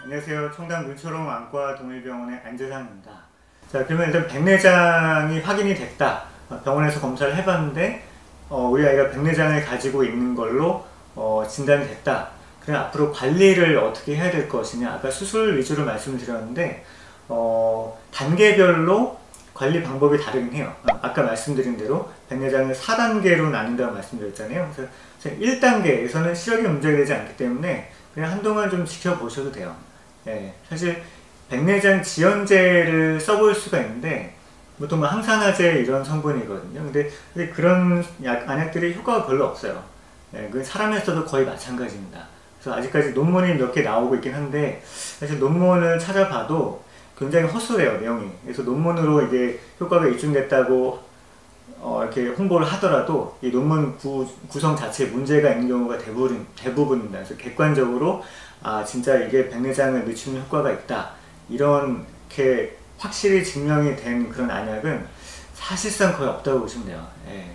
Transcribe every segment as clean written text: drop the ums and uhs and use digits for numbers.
안녕하세요. 청담 눈초롱 안과 동일병원의 안재상입니다. 자, 그러면 일단 백내장이 확인이 됐다. 병원에서 검사를 해봤는데 우리 아이가 백내장을 가지고 있는 걸로 진단이 됐다. 그럼 앞으로 관리를 어떻게 해야 될 것이냐. 아까 수술 위주로 말씀드렸는데 단계별로 관리 방법이 다르긴 해요. 아까 말씀드린 대로 백내장을 4단계로 나뉜다고 말씀드렸잖아요. 그래서 1단계에서는 시력이 문제가 되지 않기 때문에 그냥 한동안 좀 지켜보셔도 돼요. 예, 사실 백내장 지연제를 써볼 수가 있는데 보통 항산화제 이런 성분이거든요. 근데 그런 안약들이 효과가 별로 없어요. 예, 그 사람에서도 거의 마찬가지입니다. 그래서 아직까지 논문이 몇 개 나오고 있긴 한데 사실 논문을 찾아봐도 굉장히 허술해요, 내용이. 그래서 논문으로 이게 효과가 입증됐다고 이렇게 홍보를 하더라도 이 논문 구성 자체에 문제가 있는 경우가 대부분입니다. 그래서 객관적으로 진짜 이게 백내장을 늦추는 효과가 있다, 이렇게 확실히 증명이 된 그런 안약은 사실상 거의 없다고 보시면 돼요. 예,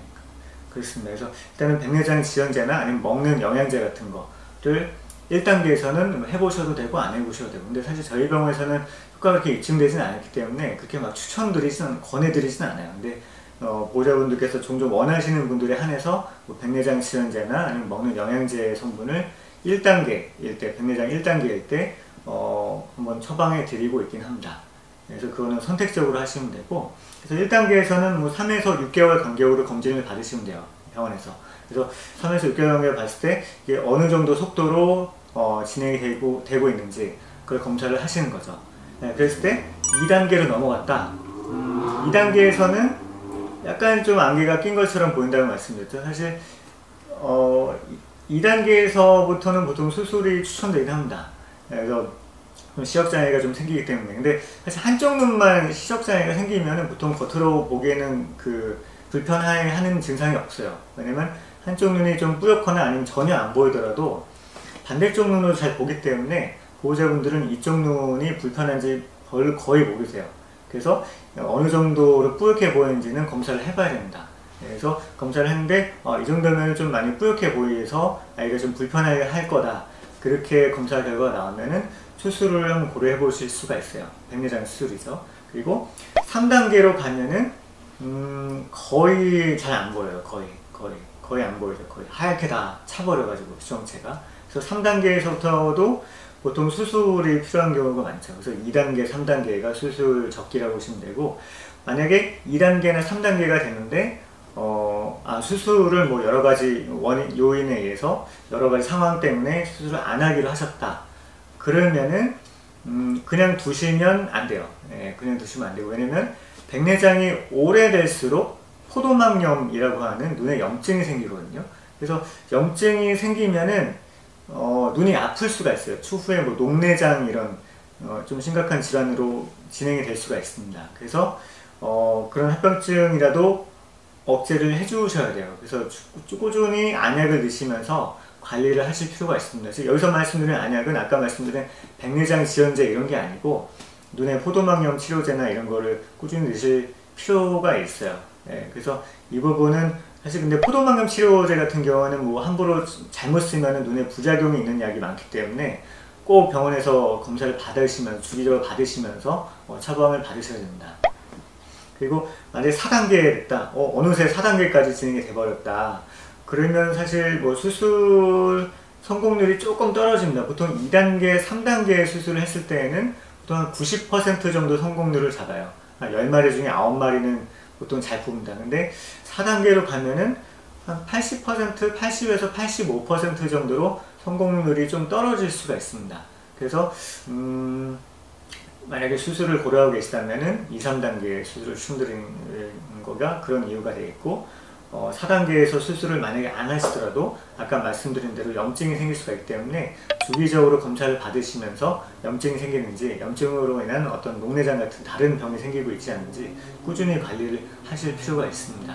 그렇습니다. 그래서 일단은 백내장 지연제나 아니면 먹는 영양제 같은 거를 1단계에서는 해보셔도 되고 안 해보셔도 되고, 근데 사실 저희 병원에서는 효과가 그렇게 입증되지는 않았기 때문에 그렇게 막 권해드리지는 않아요. 근데 보호자분들께서 종종 원하시는 분들에 한해서 백내장 지연제나 아니면 먹는 영양제 성분을 1단계일 때, 백내장 1단계일 때 한번 처방해 드리고 있긴 합니다. 그래서 그거는 선택적으로 하시면 되고, 그래서 1단계에서는 3에서 6개월 간격으로 검진을 받으시면 돼요, 병원에서. 그래서 3에서 6개월 간격을 봤을 때 이게 어느 정도 속도로 진행이 되고 있는지 그걸 검사를 하시는 거죠. 네, 그랬을 때 2단계로 넘어갔다. 2단계에서는 약간 좀 안개가 낀 것처럼 보인다고 말씀드렸죠. 사실 2단계에서부터는 보통 수술이 추천되긴 합니다. 그래서 시력장애가 좀 생기기 때문에. 근데 사실 한쪽 눈만 시력장애가 생기면 보통 겉으로 보기에는 불편해하는 증상이 없어요. 왜냐면 한쪽 눈이 좀 뿌옇거나 아니면 전혀 안 보이더라도 반대쪽 눈으로 잘 보기 때문에 보호자분들은 이쪽 눈이 불편한지 거의 모르세요. 그래서 어느 정도로 뿌옇게 보이는지는 검사를 해봐야 됩니다. 그래서 검사를 했는데 이 정도면 좀 많이 뿌옇게 보여서 아이가 좀 불편하게 할 거다, 그렇게 검사 결과가 나오면은 수술을 한번 고려해 보실 수가 있어요. 백내장 수술이죠. 그리고 3단계로 가면은 거의 잘 안 보여요. 거의 안 보이죠. 거의 하얗게 다 차버려가지고 수정체가. 그래서 3단계에서부터도 보통 수술이 필요한 경우가 많죠. 그래서 2단계, 3단계가 수술 적기라고 보시면 되고, 만약에 2단계나 3단계가 되는데 수술을 여러 가지 요인에 의해서 여러 가지 상황 때문에 수술을 안 하기로 하셨다. 그러면은 그냥 두시면 안 돼요. 예, 그냥 두시면 안 되고, 왜냐면 백내장이 오래될수록 포도막염이라고 하는 눈에 염증이 생기거든요. 그래서 염증이 생기면은 눈이 아플 수가 있어요. 추후에 녹내장 이런 좀 심각한 질환으로 진행이 될 수가 있습니다. 그래서 그런 합병증이라도 억제를 해주셔야 돼요. 그래서 꾸준히 안약을 넣으시면서 관리를 하실 필요가 있습니다. 그래서 여기서 말씀드린 안약은 아까 말씀드린 백내장 지연제 이런 게 아니고 눈의 포도막염 치료제나 이런 거를 꾸준히 넣으실 필요가 있어요. 예, 그래서 이 부분은 사실 근데 포도막염 치료제 같은 경우는 함부로 잘못 쓰면 눈에 부작용이 있는 약이 많기 때문에 꼭 병원에서 검사를 받으시면서 주기적으로 받으시면서 처방을 받으셔야 됩니다. 그리고 만약에 4단계 됐다, 어느새 4단계까지 진행이 돼버렸다, 그러면 사실 수술 성공률이 조금 떨어집니다. 보통 2단계, 3단계 수술을 했을 때에는 보통 한 90% 정도 성공률을 잡아요. 10마리 중에 9마리는 보통 잘 뽑니다. 근데 4단계로 가면은 한 80%, 80에서 85% 정도로 성공률이 좀 떨어질 수가 있습니다. 그래서 만약에 수술을 고려하고 계시다면은 2, 3단계 수술을 추천드리는 거가 그런 이유가 되겠고, 4단계에서 수술을 만약에 안 하시더라도 아까 말씀드린 대로 염증이 생길 수가 있기 때문에 주기적으로 검사를 받으시면서 염증이 생기는지, 염증으로 인한 어떤 녹내장 같은 다른 병이 생기고 있지 않는지 꾸준히 관리를 하실 필요가 있습니다.